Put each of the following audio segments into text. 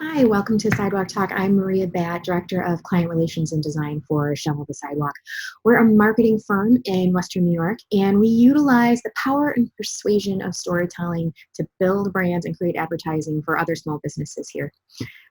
Hi, welcome to Sidewalk Talk. I'm Maria Batt, Director of Client Relations and Design for Shovel the Sidewalk. We're a marketing firm in Western New York, and we utilize the power and persuasion of storytelling to build brands and create advertising for other small businesses here.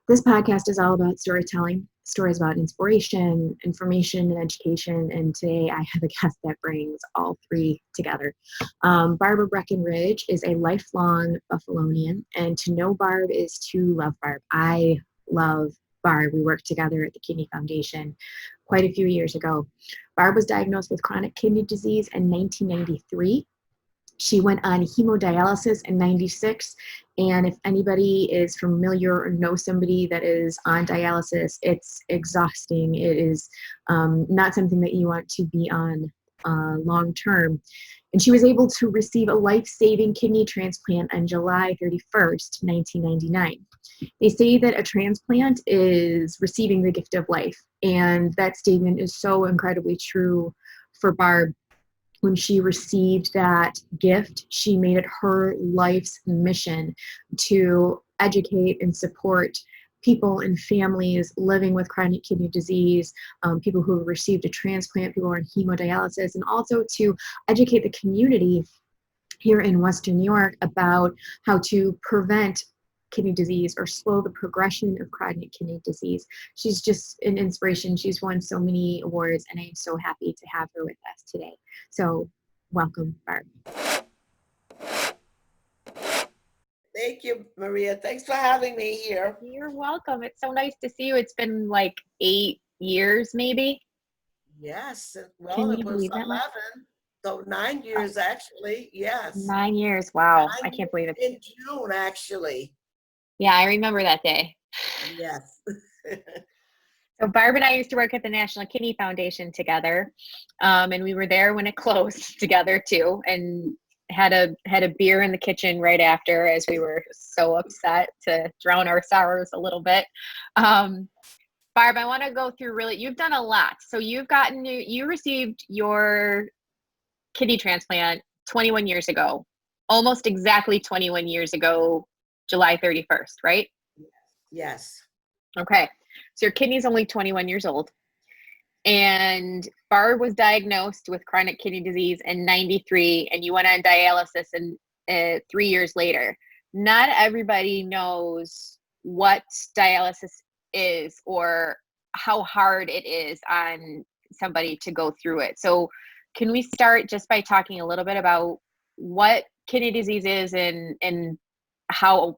This podcast is all about storytelling, stories about inspiration, information, and education. And today I have a guest that brings all three together. Barbara Breckenridge is a lifelong Buffalonian, and to know Barb is to love Barb. I love Barb. We worked together at the Kidney Foundation quite a few years ago. Barb was diagnosed with chronic kidney disease in 1993. She went on hemodialysis in 96. And if anybody is familiar or knows somebody that is on dialysis, it's exhausting. It is not something that you want to be on long term. And she was able to receive a life-saving kidney transplant on July 31st, 1999. They say that a transplant is receiving the gift of life. And that statement is so incredibly true for Barb. When she received that gift, she made it her life's mission to educate and support people and families living with chronic kidney disease, people who received a transplant, people who are in hemodialysis, and also to educate the community here in Western New York about how to prevent kidney disease or slow the progression of chronic kidney disease. She's just an inspiration. She's won so many awards, and I'm so happy to have her with us today. So welcome, Barb. Thank you, Maria. Thanks for having me here. You're welcome. It's so nice to see you. It's been like 8 years, maybe. Yes, well, Can it you was believe that much? 11, so 9 years Oh, actually. Yes, 9 years. Wow. I 9 years can't believe it. in June actually. Yeah, I remember that day. Yes. So Barb and I used to work at the National Kidney Foundation together, and we were there when it closed together too, and had a beer in the kitchen right after, as we were so upset to drown our sorrows a little bit. Um, Barb, I want to go through really. You've done a lot. So you received your kidney transplant 21 years ago, almost exactly 21 years ago, July 31st, right? Yes. Okay. So your kidney's only 21 years old. And Barb was diagnosed with chronic kidney disease in 93, and you went on dialysis 3 years later. Not everybody knows what dialysis is or how hard it is on somebody to go through it. So can we start just by talking a little bit about what kidney disease is and how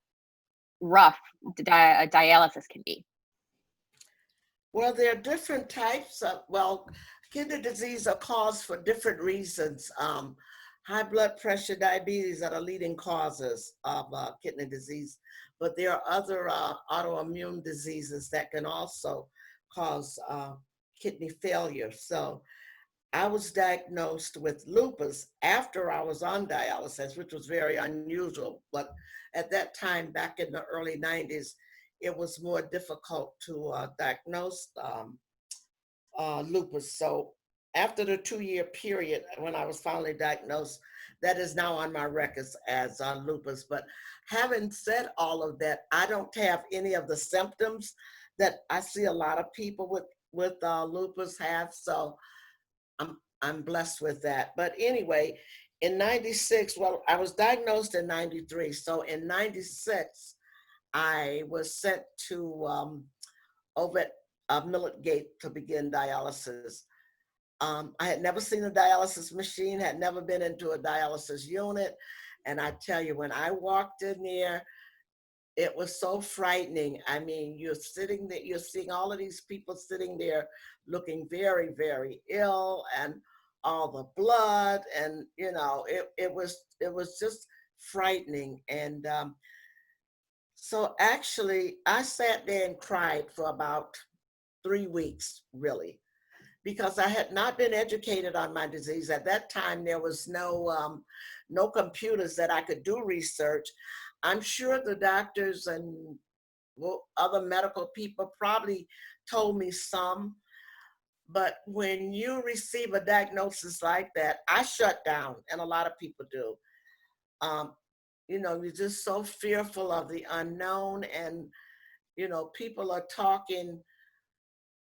rough dialysis can be? Well, there are different types of, kidney disease are caused for different reasons. High blood pressure, diabetes are the leading causes of kidney disease, but there are other autoimmune diseases that can also cause kidney failure. So I was diagnosed with lupus after I was on dialysis, which was very unusual. But at that time, back in the early 90s, it was more difficult to diagnose lupus. So after the 2 year period, when I was finally diagnosed, that is now on my records as lupus. But having said all of that, I don't have any of the symptoms that I see a lot of people with lupus have. So I'm blessed with that. But anyway, in 96, well, I was diagnosed in 93. So in 96, I was sent to over at Millet Gate to begin dialysis. I had never seen a dialysis machine, had never been into a dialysis unit. And I tell you, when I walked in there, it was so frightening. I mean, you're sitting there, you're seeing all of these people sitting there looking very, very ill, and all the blood, and it was just frightening. And so actually, I sat there and cried for about 3 weeks, really, because I had not been educated on my disease. At that time, there was no computers that I could do research. I'm sure the doctors and other medical people probably told me some, but when you receive a diagnosis like that, I shut down, and a lot of people do. Um, you're just so fearful of the unknown, and people are talking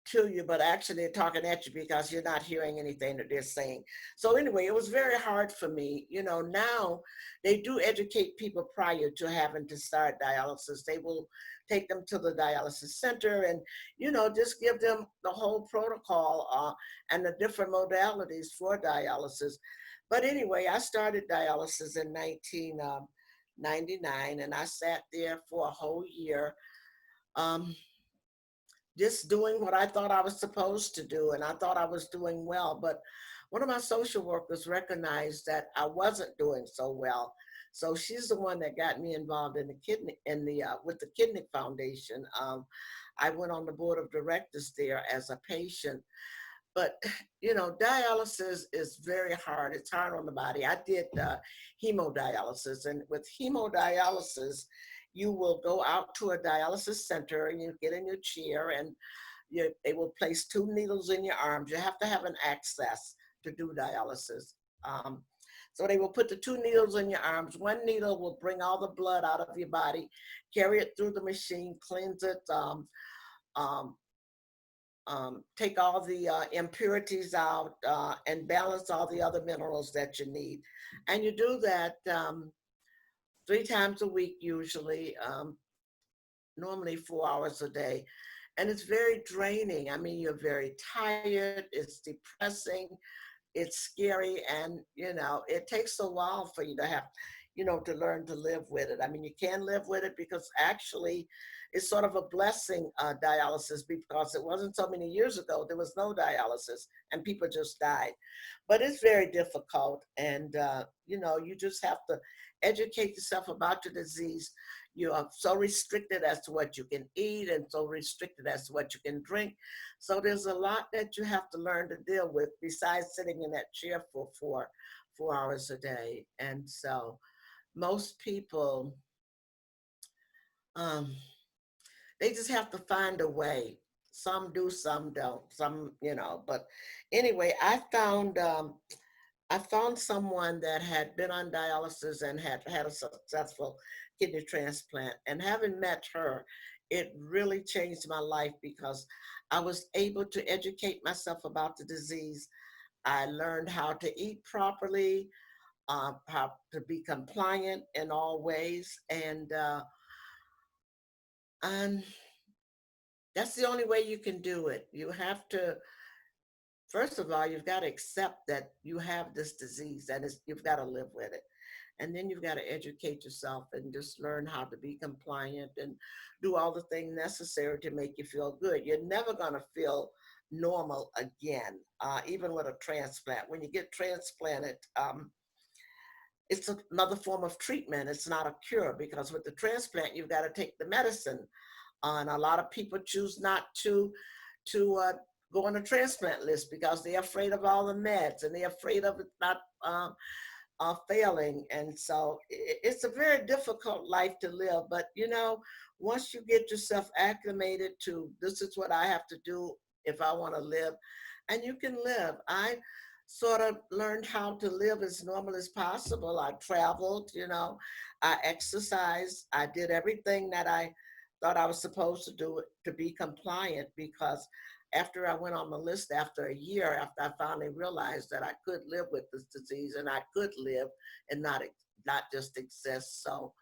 to you, but actually they're talking at you because you're not hearing anything that they're saying. So anyway, it was very hard for me. Now they do educate people prior to having to start dialysis. They will take them to the dialysis center and, just give them the whole protocol and the different modalities for dialysis. But anyway, I started dialysis in 1999, and I sat there for a whole year. Um, just doing what I thought I was supposed to do, and I thought I was doing well. But one of my social workers recognized that I wasn't doing so well, so she's the one that got me involved in the kidney in the with the Kidney Foundation. I went on the board of directors there as a patient, but dialysis is very hard. It's hard on the body. I did hemodialysis, and with hemodialysis, you will go out to a dialysis center and you get in your chair, and they will place 2 needles in your arms. You have to have an access to do dialysis. So they will put the 2 needles in your arms. One needle will bring all the blood out of your body, carry it through the machine, cleanse it, um, take all the impurities out, and balance all the other minerals that you need. And you do that 3 times a week, usually, normally 4 hours a day. And it's very draining. I mean, you're very tired, it's depressing, it's scary, and it takes a while for you to have, to learn to live with it. I mean, you can live with it because actually it's sort of a blessing, dialysis, because it wasn't so many years ago there was no dialysis and people just died. But it's very difficult, and you just have to educate yourself about the disease. You are so restricted as to what you can eat and so restricted as to what you can drink. So there's a lot that you have to learn to deal with besides sitting in that chair for 4 hours a day. And so most people, um, they just have to find a way. Some do, some don't. But anyway, I found someone that had been on dialysis and had had a successful kidney transplant. And having met her, it really changed my life because I was able to educate myself about the disease. I learned how to eat properly, how to be compliant in all ways, and that's the only way you can do it. You have to, first of all, you've got to accept that you have this disease and you've got to live with it. And then you've got to educate yourself and just learn how to be compliant and do all the things necessary to make you feel good. You're never going to feel normal again, even with a transplant. When you get transplanted, it's another form of treatment. It's not a cure, because with the transplant, you've got to take the medicine. And a lot of people choose not to go on a transplant list because they're afraid of all the meds and they're afraid of it not failing. And so it's a very difficult life to live. But once you get yourself acclimated to, this is what I have to do if I want to live, and you can live. I sort of learned how to live as normal as possible. I traveled, I exercised, I did everything that I thought I was supposed to do to be compliant, because after I went on the list after a year, after I finally realized that I could live with this disease and I could live and not just exist. So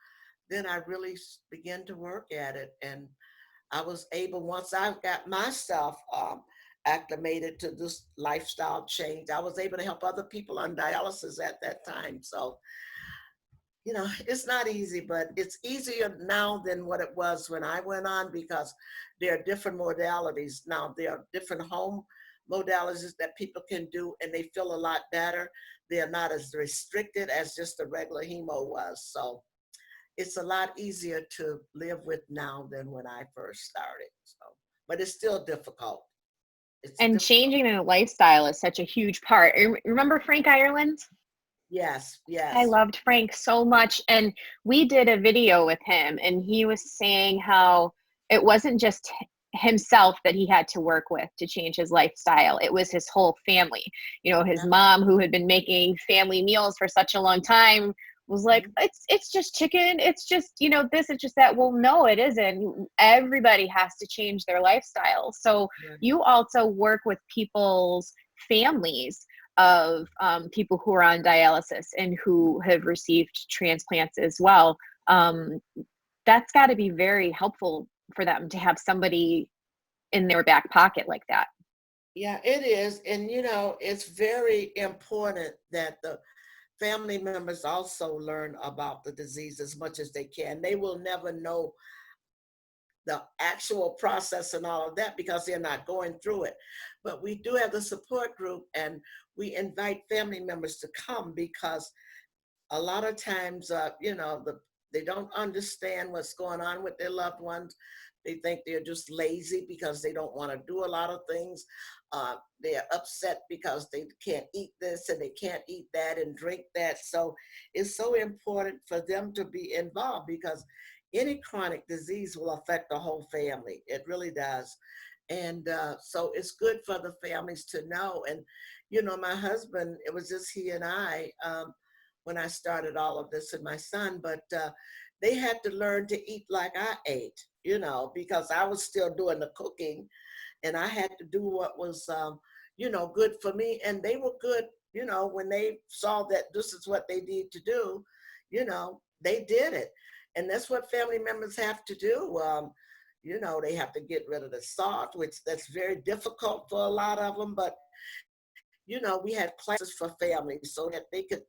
then I really began to work at it, and I was able, once I got myself acclimated to this lifestyle change, I was able to help other people on dialysis at that time. So it's not easy, but it's easier now than what it was when I went on, because there are different modalities now. There are different home modalities that people can do, and they feel a lot better. They're not as restricted as just the regular hemo was. So it's a lot easier to live with now than when I first started. So, but it's still difficult. It's And difficult. changing the lifestyle is such a huge part. Remember Frank Ireland? Yes, I yes. loved Frank so much. And we did a video with him, and he was saying how it wasn't just himself that he had to work with to change his lifestyle. It was his whole family. His Yeah. mom, who had been making family meals for such a long time, was like, it's just chicken, it's just, you know, this, it's just that. Well, no, it isn't. Everybody has to change their lifestyle. So Right. you also work with people's families of people who are on dialysis and who have received transplants as well. Um, that's got to be very helpful for them to have somebody in their back pocket like that. Yeah, it is. And, you know, it's very important that the family members also learn about the disease as much as they can. They will never know the actual process and all of that because they're not going through it. But we do have the support group, and we invite family members to come because a lot of times, you know, they don't understand what's going on with their loved ones. They think they're just lazy because they don't want to do a lot of things. They're upset because they can't eat this and they can't eat that and drink that. So it's so important for them to be involved because any chronic disease will affect the whole family. It really does. And so it's good for the families to know. And, you know, my husband, it was just he and I. When I started all of this and my son, but they had to learn to eat like I ate, you know, because I was still doing the cooking and I had to do what was, you know, good for me. And they were good, you know, when they saw that this is what they need to do, you know, they did it. And that's what family members have to do. You know, they have to get rid of the salt, which that's very difficult for a lot of them, but you know, we had classes for families so that they could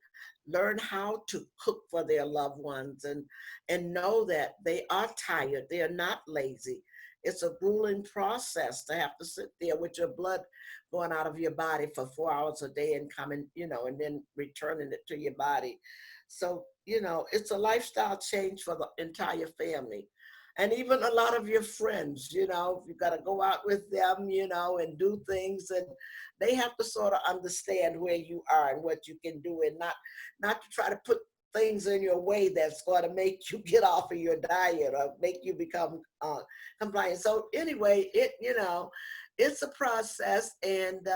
learn how to cook for their loved ones and know that they are tired. They are not lazy. It's a grueling process to have to sit there with your blood going out of your body for 4 hours a day and coming, you know, and then returning it to your body. So, you know, it's a lifestyle change for the entire family. And even a lot of your friends, you know, you got to go out with them, you know, and do things, and they have to sort of understand where you are and what you can do, and not to try to put things in your way that's going to make you get off of your diet or make you become compliant. So anyway, it, you know, it's a process, and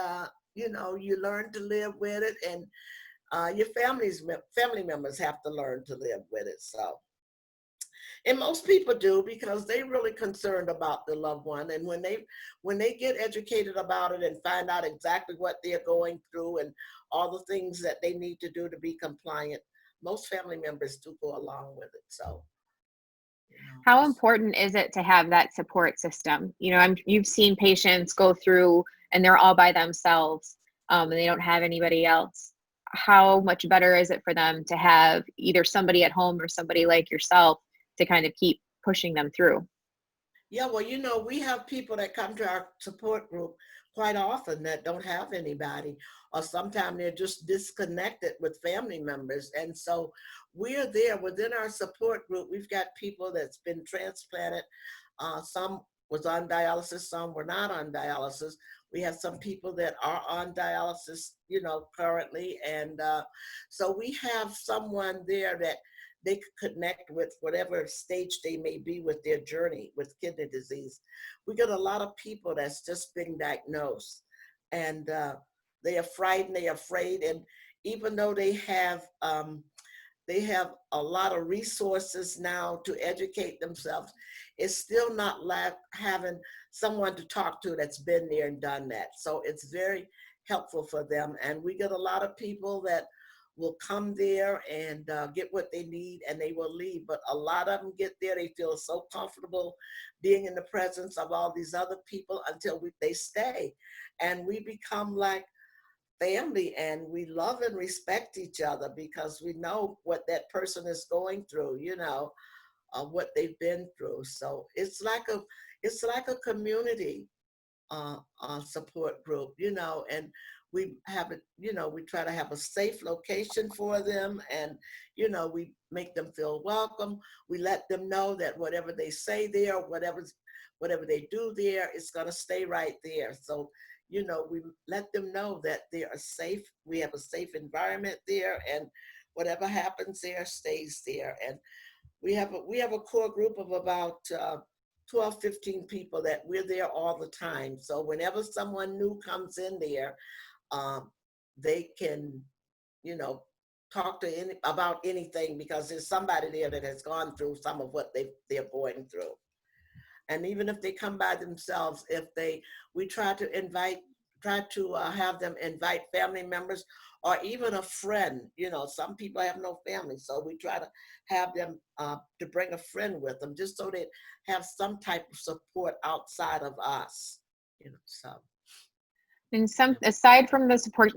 you know, you learn to live with it, and your family members have to learn to live with it. So, and most people do because they really concerned about the loved one, and when they get educated about it and find out exactly what they're going through and all the things that they need to do to be compliant, most family members do go along with it. So, you know, How important is it to have that support system? You know, you've seen patients go through and they're all by themselves, and they don't have anybody else. How much better is it for them to have either somebody at home or somebody like yourself to kind of keep pushing them through? yeah, well, you know, we have people that come to our support group quite often that don't have anybody, or sometimes they're just disconnected with family members. And so we're there within our support group. We've got people that's been transplanted. Some was on dialysis, some were not on dialysis. We have some people that are on dialysis, you know, currently. And so we have someone there that they could connect with whatever stage they may be with their journey with kidney disease. We get a lot of people that's just been diagnosed, and they are frightened, they are afraid, and even though they have a lot of resources now to educate themselves, it's still not like having someone to talk to that's been there and done that. So it's very helpful for them, and we get a lot of people that will come there and get what they need and they will leave. But a lot of them get there, they feel so comfortable being in the presence of all these other people until they stay. And we become like family, and we love and respect each other because we know what that person is going through, you know, what they've been through. So it's like a community support group, you know, and we have it, you know, we try to have a safe location for them, and, you know, we make them feel welcome. We let them know that whatever they say there, whatever they do there, it's going to stay right there. So, you know, we let them know that they are safe. We have a safe environment there, and whatever happens there stays there. And we have a core group of about 12, 15 people that we're there all the time. So whenever someone new comes in there, um, they can, you know, talk to about anything, because there's somebody there that has gone through some of what they're going through. And even if they come by themselves, we try to have them invite family members or even a friend. Some people have no family, so we try to have them to bring a friend with them, just so they have some type of support outside of us. So. And aside from the support,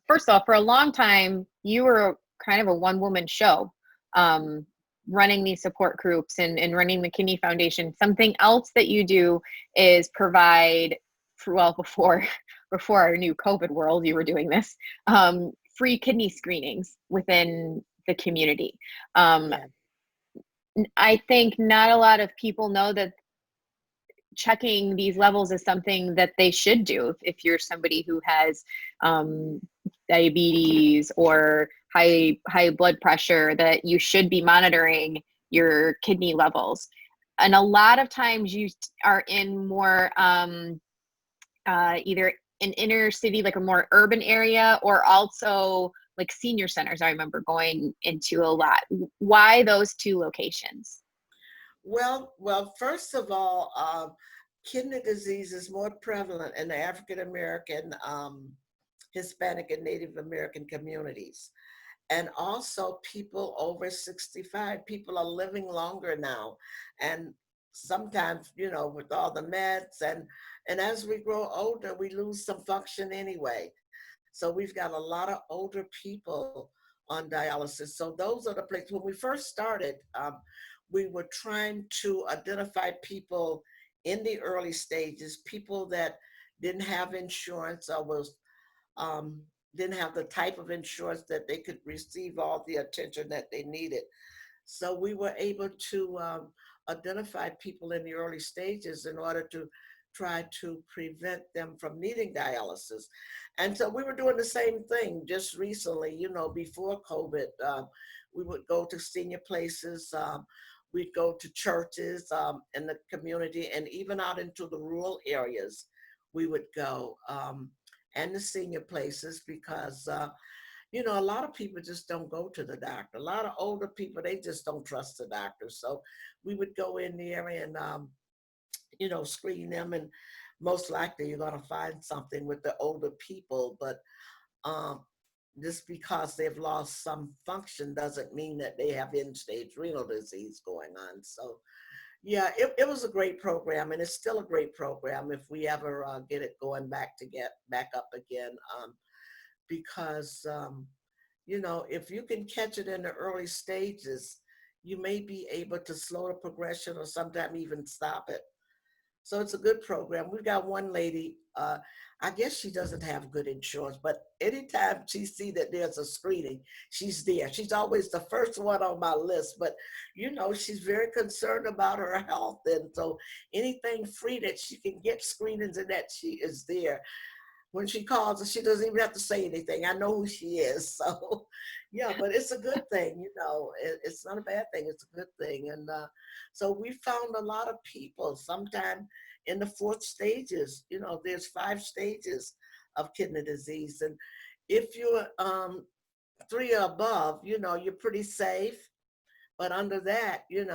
first off, for a long time, you were kind of a one-woman show, running these support groups and running the Kidney Foundation. Something else that you do is provide, before our new COVID world, you were doing this, free kidney screenings within the community. Yeah. I think not a lot of people know that checking these levels is something that they should do if you're somebody who has diabetes or high blood pressure, that you should be monitoring your kidney levels. And a lot of times you are in more either an inner city, like a more urban area, or also like senior centers. I remember going into a lot. Why those two locations? Well, first of all, kidney disease is more prevalent in the African American, Hispanic, and Native American communities. And also people over 65, people are living longer now. And sometimes, with all the meds and as we grow older, we lose some function anyway. So we've got a lot of older people on dialysis. So those are the places. When we first started, we were trying to identify people in the early stages, people that didn't have insurance or didn't have the type of insurance that they could receive all the attention that they needed. So we were able to identify people in the early stages in order to try to prevent them from needing dialysis. And so we were doing the same thing just recently, before COVID. We would go to senior places, we'd go to churches in the community, and even out into the rural areas, we would go, and the senior places, because a lot of people just don't go to the doctor. A lot of older people, they just don't trust the doctor. So we would go in there and, screen them, and most likely you're going to find something with the older people. But just because they've lost some function doesn't mean that they have end-stage renal disease going on. So yeah, it was a great program, and it's still a great program if we ever get it going back up again. Because if you can catch it in the early stages, you may be able to slow the progression or sometimes even stop it. So it's a good program. We've got one lady, I guess she doesn't have good insurance, but anytime she sees that there's a screening, she's there. She's always the first one on my list, but she's very concerned about her health. And so anything free that she can get screenings and that, she is there. When she calls, she doesn't even have to say anything. I know who she is. So yeah, but it's a good thing, it's not a bad thing. It's a good thing. And so we found a lot of people sometime in the 4th stages. There's 5 stages of kidney disease. And if you're 3 or above, you're pretty safe. But under that, you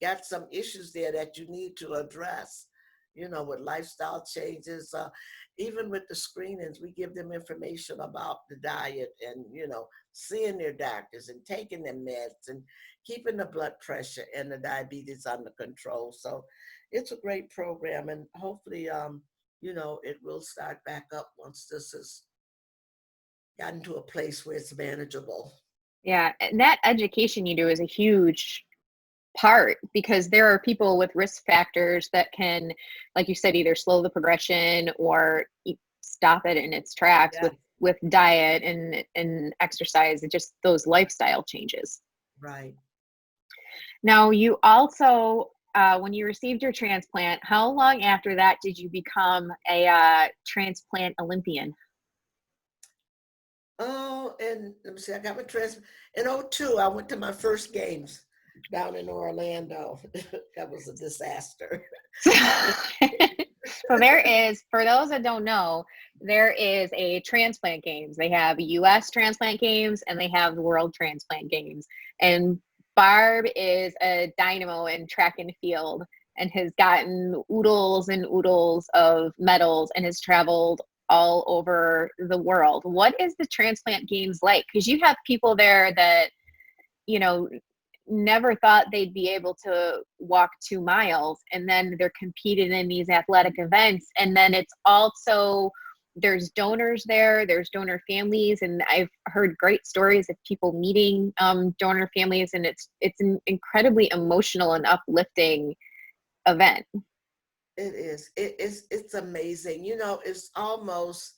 got some issues there that you need to address, with lifestyle changes. Even with the screenings, we give them information about the diet and, seeing their doctors and taking their meds and keeping the blood pressure and the diabetes under control. So it's a great program, and hopefully, it will start back up once this has gotten to a place where it's manageable. Yeah, and that education you do is a huge part, because there are people with risk factors that can, like you said, either slow the progression or stop it in its tracks. Yeah. with diet and exercise, and just those lifestyle changes. Right. Now, you also, when you received your transplant, how long after that did you become a transplant Olympian? Oh, and let me see, I got my transplant in 2002. I went to my first games down in Orlando. That was a disaster. So there is, for those that don't know, there is a transplant games. They have US transplant games and they have the world transplant games. And Barb is a dynamo in track and field and has gotten oodles and oodles of medals and has traveled all over the world. What is the transplant games like? Because you have people there that, you know, never thought they'd be able to walk 2 miles, and then they're competing in these athletic events. And then it's also, there's donors there, there's donor families, and I've heard great stories of people meeting donor families, and it's an incredibly emotional and uplifting event. It is. It's amazing. You know, it's almost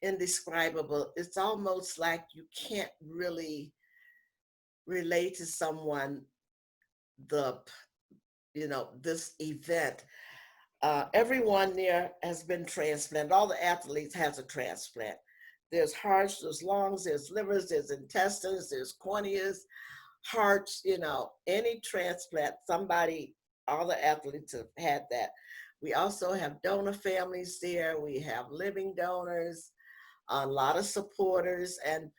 indescribable. It's almost like you can't really relate to someone the this event. Everyone there has been transplanted. All the athletes has a transplant. There's hearts, there's lungs, there's livers, there's intestines, there's corneas, hearts. Any transplant, somebody, all the athletes have had that. We also have donor families there. We have living donors, a lot of supporters, and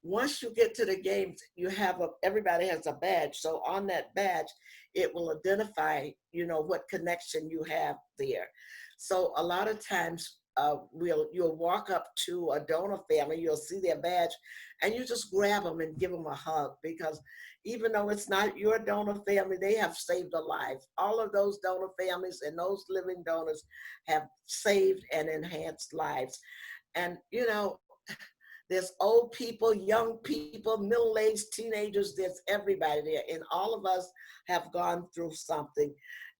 once you get to the games, everybody has a badge. So on that badge, it will identify, what connection you have there. So a lot of times, you'll walk up to a donor family, you'll see their badge, and you just grab them and give them a hug, because even though it's not your donor family, they have saved a life. All of those donor families and those living donors have saved and enhanced lives. And there's old people, young people, middle-aged teenagers, there's everybody there. And all of us have gone through something.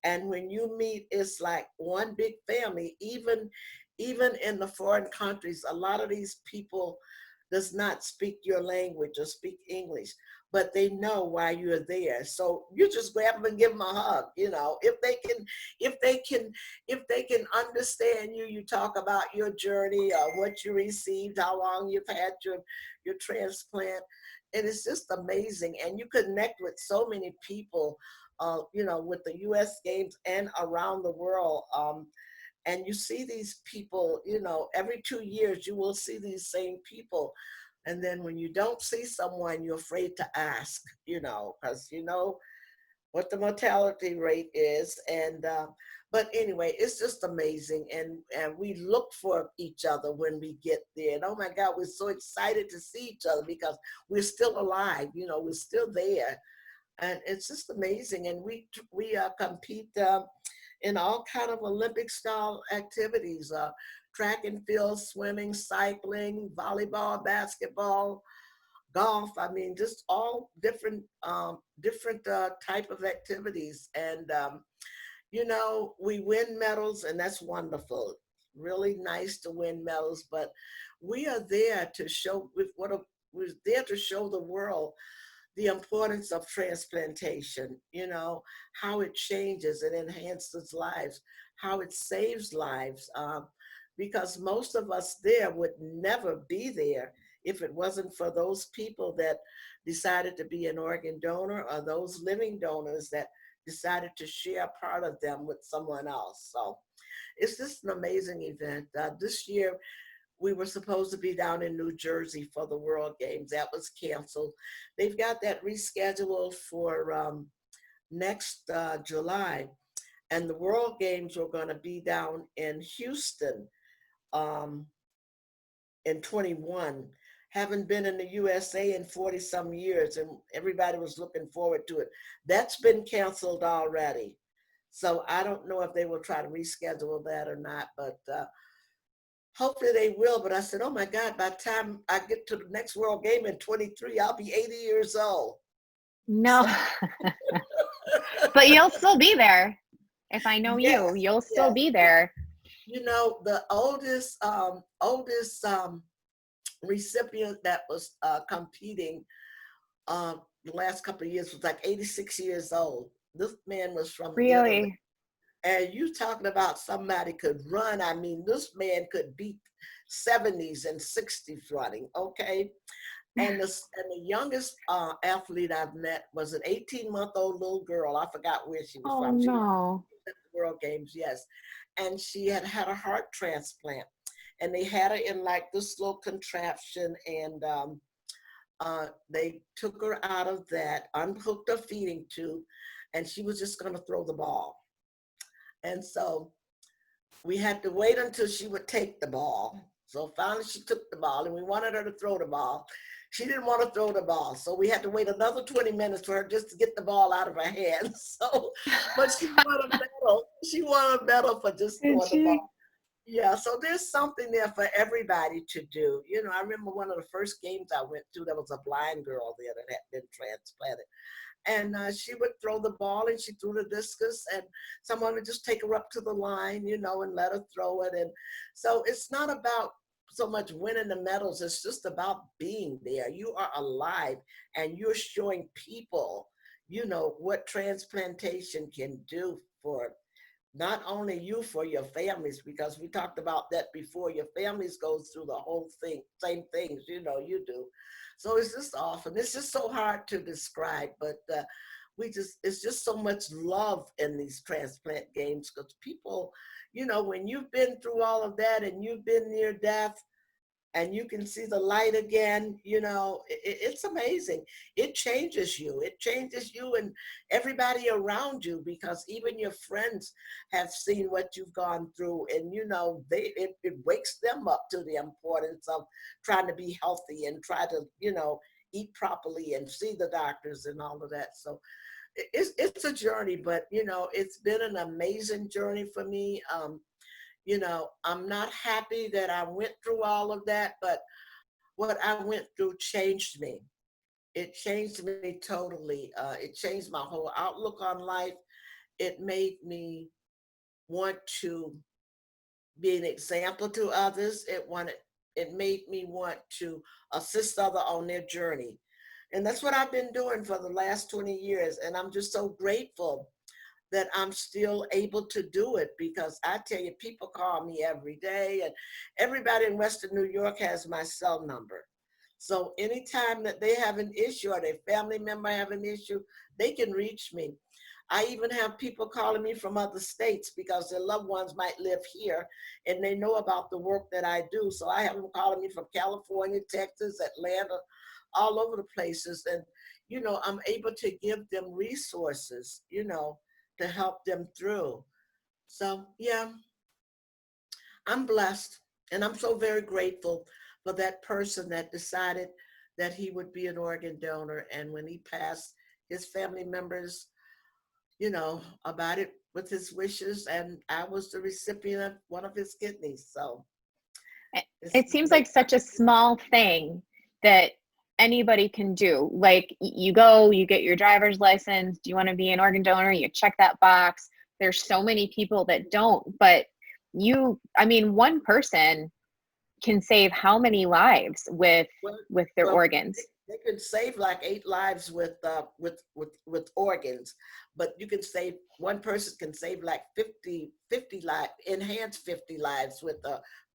And when you meet, it's like one big family. Even in the foreign countries, a lot of these people does not speak your language or speak English, but they know why you're there. So you just grab them and give them a hug. If they can understand you, you talk about your journey or what you received, how long you've had your transplant. And it's just amazing. And you connect with so many people, with the US games and around the world. And you see these people, every 2 years you will see these same people. And then when you don't see someone, you're afraid to ask, because you know what the mortality rate is. And but anyway, it's just amazing. And we look for each other when we get there. And oh my God, we're so excited to see each other because we're still alive, we're still there. And it's just amazing. And we compete in all kind of Olympic style activities, track and field, swimming, cycling, volleyball, basketball, golf. I mean, just all different type of activities. And we win medals, and that's wonderful. Really nice to win medals, but we are there to show we're there to show the world the importance of transplantation, how it changes and enhances lives, how it saves lives. Because most of us there would never be there if it wasn't for those people that decided to be an organ donor, or those living donors that decided to share part of them with someone else. So it's just an amazing event. This year, we were supposed to be down in New Jersey for the World Games. That was canceled. They've got that rescheduled for next July. And the World Games were going to be down in Houston um, in 21. Haven't been in the USA in 40 some years, and everybody was looking forward to it. That's been canceled already. So I don't know if they will try to reschedule that or not, but hopefully they will. But I said, oh my God, by the time I get to the next World Game in 23, I'll be 80 years old. No, So, but you'll still be there. If I know yes, you'll still yes. be there. The oldest recipient that was competing the last couple of years was like 86 years old. This man was from Italy. Really? And you talking about somebody could run. I mean, this man could beat 70s and 60s running, okay? And the youngest athlete I've met was an 18-month-old little girl. I forgot where she was Oh from. She was no. at the World Games, yes. And she had had a heart transplant. and they had her in like this little contraption, and they took her out of that, unhooked her feeding tube, and she was just going to throw the ball. And so we had to wait until she would take the ball. So finally she took the ball, and we wanted her to throw the ball. She didn't want to throw the ball. So we had to wait another 20 minutes for her just to get the ball out of her hands. So, but she won a medal. She won a medal for just Did throwing the she? ball. Yeah, so there's something there for everybody to do. You know, I remember one of the first games I went to, there was a blind girl there that had been transplanted. And she would throw the ball, and she threw the discus, and someone would just take her up to the line, you know, and let her throw it. And so it's not about so much winning the medals, it's just about being there. You are alive, and you're showing people, you know, what transplantation can do for not only you, for your families, because we talked about that before. Your families goes through the whole thing, same things, you know, you do. So it's just awesome. It's just so hard to describe, but it's just so much love in these transplant games, because people, you know, when you've been through all of that and you've been near death, and you can see the light again, you know, it's amazing. It changes you. It changes you and everybody around you, because even your friends have seen what you've gone through, and, you know, it wakes them up to the importance of trying to be healthy and try to, you know, eat properly and see the doctors and all of that. So it's a journey, but, you know, it's been an amazing journey for me. You know, I'm not happy that I went through all of that, but what I went through changed me. It changed me totally. It changed my whole outlook on life. It made me want to be an example to others. It made me want to assist others on their journey. And that's what I've been doing for the last 20 years. And I'm just so grateful that I'm still able to do it, because I tell you, people call me every day, and everybody in Western New York has my cell number. So anytime that they have an issue or their family member have an issue, they can reach me. I even have people calling me from other states because their loved ones might live here and they know about the work that I do. So I have them calling me from California, Texas, Atlanta, all over the places. And, you know, I'm able to give them resources, you know, to help them through. So, yeah, I'm blessed, and I'm so very grateful for that person that decided that he would be an organ donor. And when he passed, his family members, you know, about it with his wishes, and I was the recipient of one of his kidneys. So it's It seems like such a small thing that anybody can do. Like you go, you get your driver's license. Do you want to be an organ donor? You check that box. There's so many people that don't, but I mean, one person can save how many lives well, with their well, organs? they could save like 8 lives with organs, but you can save, one person can save like 50 lives, enhance 50 lives with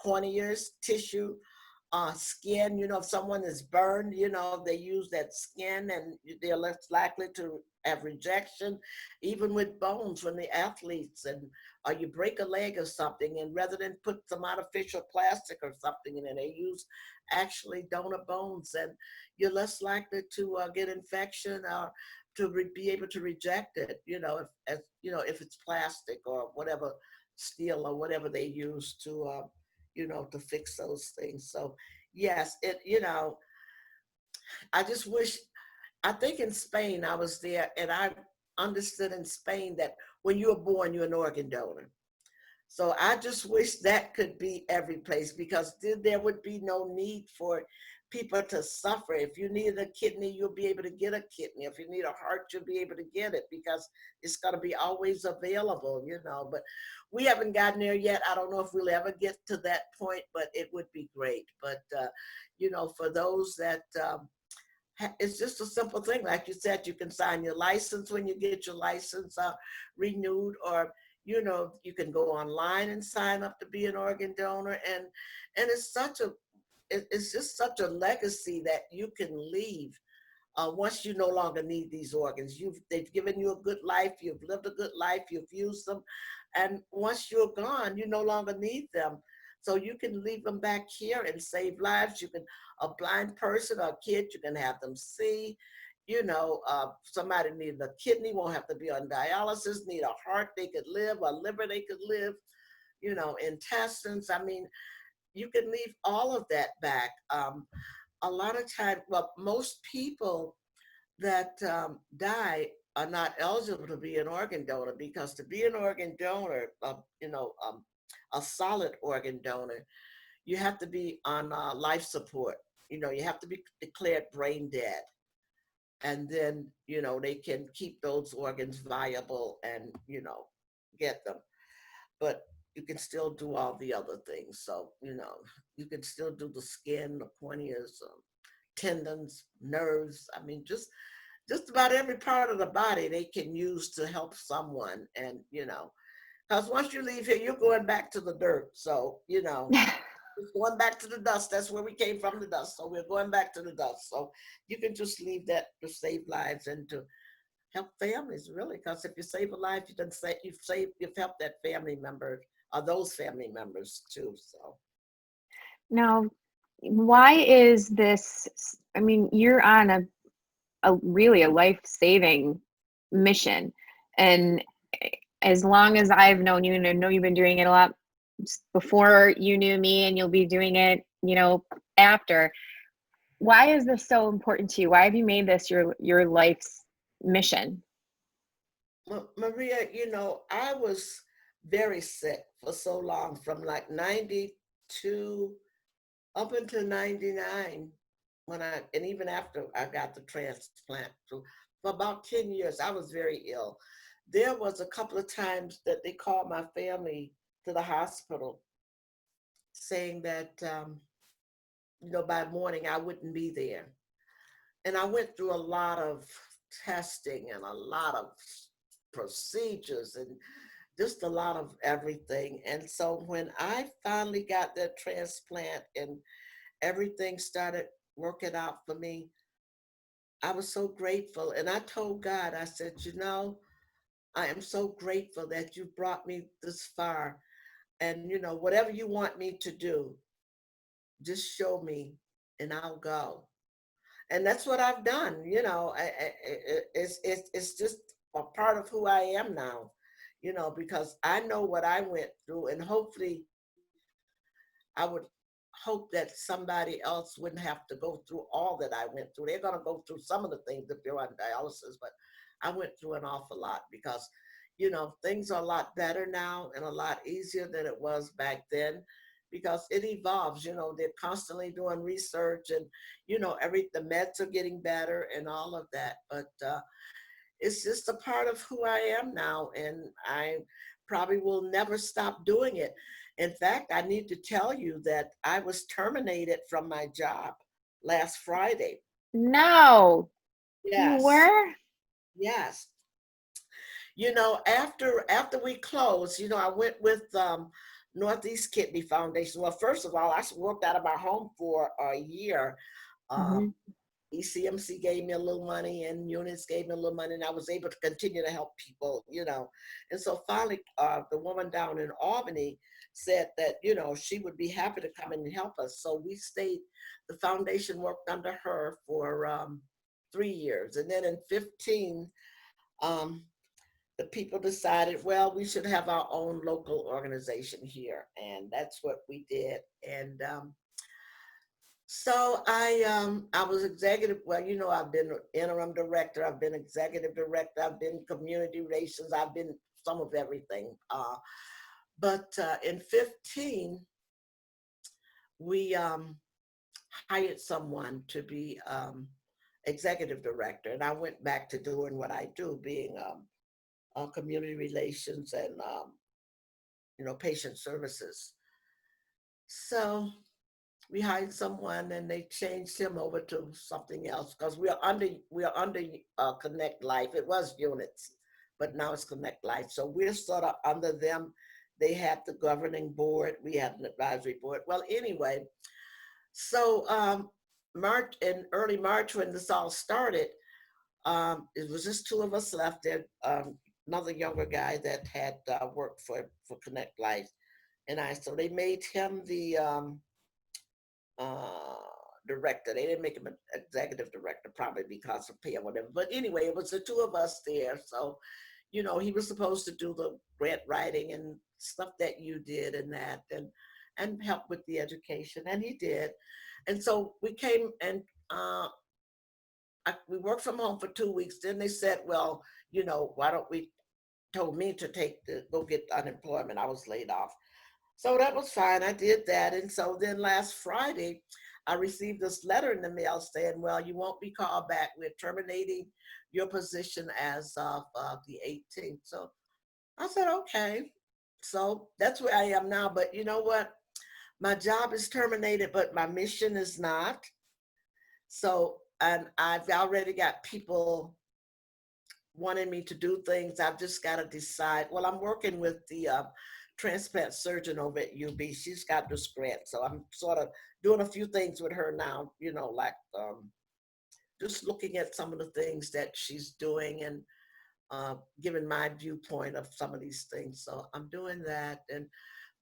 corneas, tissue, skin. You know, if someone is burned, you know, they use that skin and they're less likely to have rejection. Even with bones, when the athletes, and or you break a leg or something, and rather than put some artificial plastic or something in it, they use actually donor bones, and you're less likely to get infection or to be able to reject it. You know, if as you know, if it's plastic or whatever, steel or whatever they use to you know, to fix those things. So yes, it, you know, I just wish, I think in Spain I was there, and I understood in Spain that when you're born, you're an organ donor. So I just wish that could be every place, because then there would be no need for people to suffer. If you need a kidney, you'll be able to get a kidney. If you need a heart, you'll be able to get it, because it's going to be always available, you know. But we haven't gotten there yet. I don't know if we'll ever get to that point, but it would be great. But, you know, for those that, it's just a simple thing. Like you said, you can sign your license when you get your license renewed, or, you know, you can go online and sign up to be an organ donor. And it's just such a legacy that you can leave once you no longer need these organs. They've given you a good life, you've lived a good life, you've used them, and once you're gone, you no longer need them. So you can leave them back here and save lives. You can, a blind person or a kid, you can have them see. Somebody needing a kidney won't have to be on dialysis, need a heart, they could live, a liver, they could live, intestines. I mean, you can leave all of that back. A lot of time, well, most people that die are not eligible to be an organ donor, because to be an organ donor, a solid organ donor, you have to be on life support. You have to be declared brain dead. And then, they can keep those organs viable and, get them. But you can still do all the other things. So, you can still do the skin, the corneas, tendons, nerves. I mean, just about every part of the body they can use to help someone. And, because once you leave here, you're going back to the dirt. So, it's going back to the dust. That's where we came from, the dust. So we're going back to the dust. So you can just leave that to save lives and to help families, really. Because if you save a life, you've helped that family member or those family members too. So Now, why is this? I mean, you're on a really a life-saving mission. And as long as I've known you, and I know you've been doing it a lot before you knew me, and you'll be doing it, after. Why is this so important to you? Why have you made this your life's mission? well, Maria, I was very sick for so long, from like 92 up until 99, and even after I got the transplant. So for about 10 years, I was very ill. There was a couple of times that they called my family to the hospital saying that, by morning I wouldn't be there. And I went through a lot of testing and a lot of procedures and just a lot of everything. And so when I finally got that transplant and everything started working out for me, I was so grateful. And I told God, I said, I am so grateful that you brought me this far. And, whatever you want me to do, just show me and I'll go. And that's what I've done. It's just a part of who I am now, because I know what I went through, and hopefully I would hope that somebody else wouldn't have to go through all that I went through. They're going to go through some of the things if they're on dialysis, but I went through an awful lot because, things are a lot better now and a lot easier than it was back then, because it evolves. They're constantly doing research, and, the meds are getting better and all of that. But it's just a part of who I am now, and I probably will never stop doing it. In fact, I need to tell you that I was terminated from my job last Friday. No, you Yes, were? yes. After we closed, I went with Northeast Kidney Foundation. Well, first of all, I worked out of my home for a year. Hmm. ECMC gave me a little money, and units gave me a little money, and I was able to continue to help people. And so finally, the woman down in Albany said that, she would be happy to come in and help us. So we stayed, the foundation worked under her for 3 years. And then in 15, um, the people decided, well, we should have our own local organization here. And that's what we did. And so I was executive. Well, I've been interim director. I've been executive director. I've been community relations. I've been some of everything. But in 15, we hired someone to be executive director, and I went back to doing what I do, being community relations and patient services. So we hired someone, and they changed him over to something else, because we are under Connect Life. It was units, but now it's Connect Life. So we're sort of under them. They had the governing board. We had an advisory board. Well, anyway, so early March, when this all started, it was just two of us left there. Another younger guy that had worked for Connect Life. So they made him the uh, director. They didn't make him an executive director, probably because of pay or whatever. But anyway, it was the two of us there. So, he was supposed to do the grant writing and stuff that you did and help with the education, and he did. And so we came and we worked from home for 2 weeks. Then they said, well, why don't we, told me to go get unemployment. I was laid off. So that was fine. I did that. And so then last Friday, I received this letter in the mail saying, well, you won't be called back. We're terminating your position as of the 18th. So I said, okay. So that's where I am now. But you know what? My job is terminated, but my mission is not. So, and I've already got people wanting me to do things. I've just got to decide. Well, I'm working with the transplant surgeon over at UB. She's got this grant. So I'm sort of doing a few things with her now, like just looking at some of the things that she's doing and giving my viewpoint of some of these things. So I'm doing that. And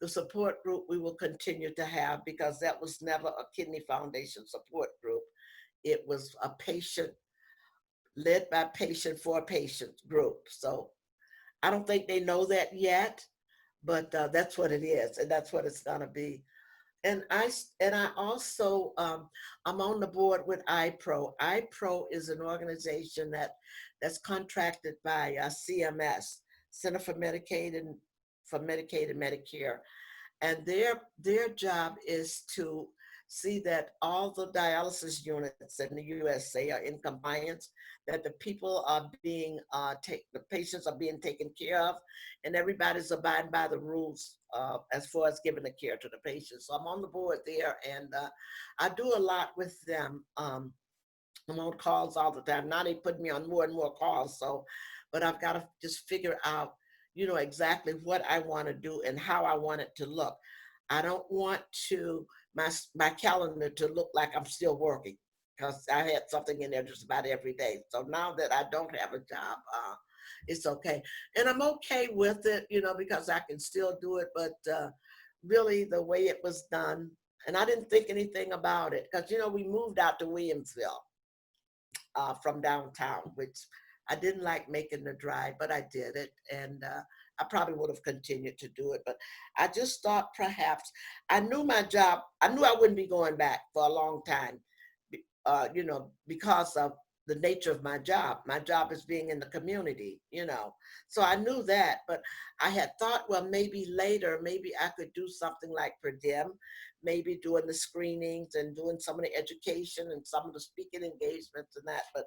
the support group we will continue to have, because that was never a Kidney Foundation support group. It was a patient, led by patient for a patient group. So I don't think they know that yet, but that's what it is, and that's what it's gonna be. And I also I'm on the board with iPro. iPro is an organization that's contracted by CMS, Center for Medicaid and Medicare, and their job is to see that all the dialysis units in the USA are in compliance, that the people are being the patients are being taken care of, and everybody's abiding by the rules as far as giving the care to the patients. So I'm on the board there, and I do a lot with them. I'm on calls all the time. Now they put me on more and more calls. So, but I've got to just figure out, exactly what I want to do and how I want it to look. I don't want my calendar to look like I'm still working, because I had something in there just about every day. So now that I don't have a job, it's okay. And I'm okay with it, because I can still do it. But really the way it was done, and I didn't think anything about it, because, we moved out to Williamsville from downtown, which I didn't like making the drive, but I did it. And I probably would have continued to do it. But I just thought perhaps, I knew my job, I knew I wouldn't be going back for a long time, because of the nature of my job. My job is being in the community, So I knew that, but I had thought, well, maybe later, maybe I could do something like per diem, maybe doing the screenings and doing some of the education and some of the speaking engagements and that. But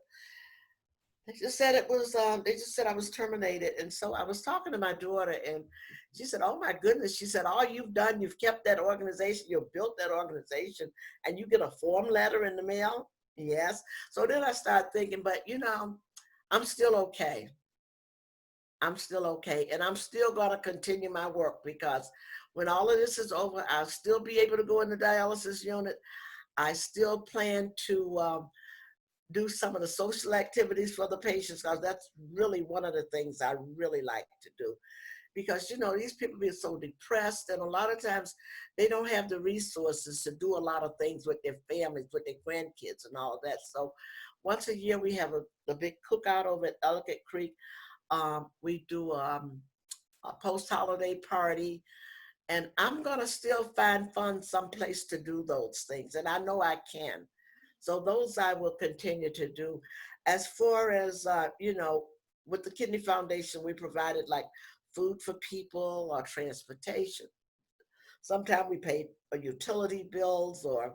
they just said it was, they just said I was terminated. And so I was talking to my daughter, and she said, oh my goodness. She said, all you've done, you've kept that organization, you've built that organization, and you get a form letter in the mail. Yes. So then I started thinking, but I'm still okay. I'm still okay. And I'm still going to continue my work, because when all of this is over, I'll still be able to go in the dialysis unit. I still plan to do some of the social activities for the patients, because that's really one of the things I really like to do. Because, these people be so depressed, and a lot of times they don't have the resources to do a lot of things with their families, with their grandkids and all of that. So once a year we have a big cookout over at Ellicott Creek. We do a post-holiday party, and I'm gonna still find someplace to do those things, and I know I can. So those I will continue to do. As far as, with the Kidney Foundation, we provided like food for people or transportation. Sometimes we paid utility bills, or,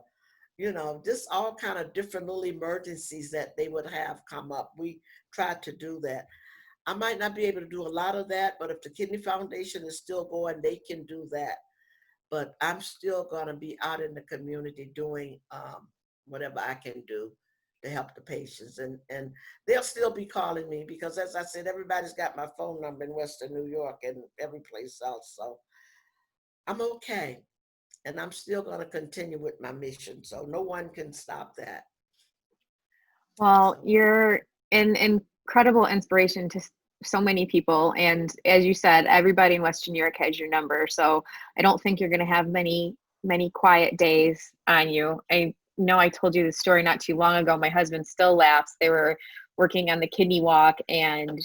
just all kind of different little emergencies that they would have come up. We tried to do that. I might not be able to do a lot of that, but if the Kidney Foundation is still going, they can do that. But I'm still gonna be out in the community doing whatever I can do to help the patients. And they'll still be calling me, because as I said, everybody's got my phone number in Western New York and every place else. So I'm okay. And I'm still going to continue with my mission. So no one can stop that. Well, So, you're an incredible inspiration to so many people. And as you said, everybody in Western New York has your number. So I don't think you're going to have many quiet days on you. I know I told you this story not too long ago. My husband still laughs. They were working on the kidney walk and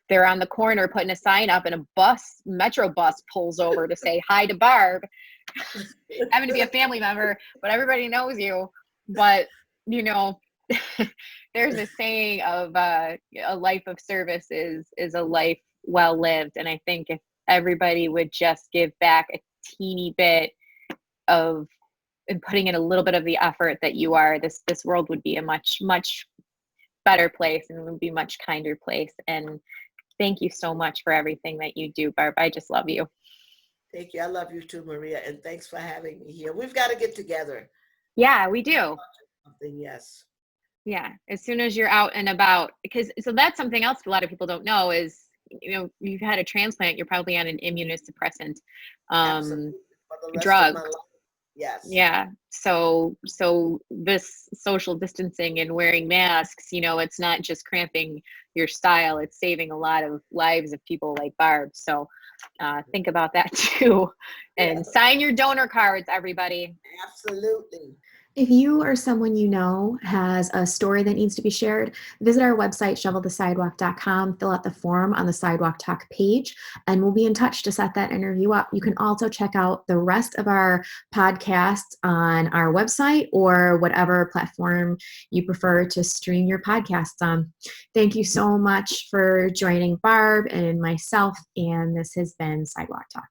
they're on the corner putting a sign up and a metro bus pulls over to say hi to Barb. Having to be a family member, but everybody knows you. But, you know, there's a saying of a life of service is a life well lived. And I think if everybody would just give back a teeny bit of and putting in a little bit of the effort that you are, this world would be a much better place and would be a much kinder place. And thank you so much for everything that you do, Barb. I just love you. Thank you. I love you too, Maria. And thanks for having me here. We've got to get together. Yeah, we do. Something, yes. Yeah. As soon as you're out and about, because so that's something else a lot of people don't know is, you've had a transplant, you're probably on an immunosuppressant Absolutely. For the rest drug. of my life. Yes. Yeah. So this social distancing and wearing masks, it's not just cramping your style, it's saving a lot of lives of people like Barb. So think about that too. And sign your donor cards, everybody. Absolutely. If you or someone you know has a story that needs to be shared, visit our website, shovelthesidewalk.com, fill out the form on the Sidewalk Talk page, and we'll be in touch to set that interview up. You can also check out the rest of our podcasts on our website or whatever platform you prefer to stream your podcasts on. Thank you so much for joining Barb and myself, and this has been Sidewalk Talk.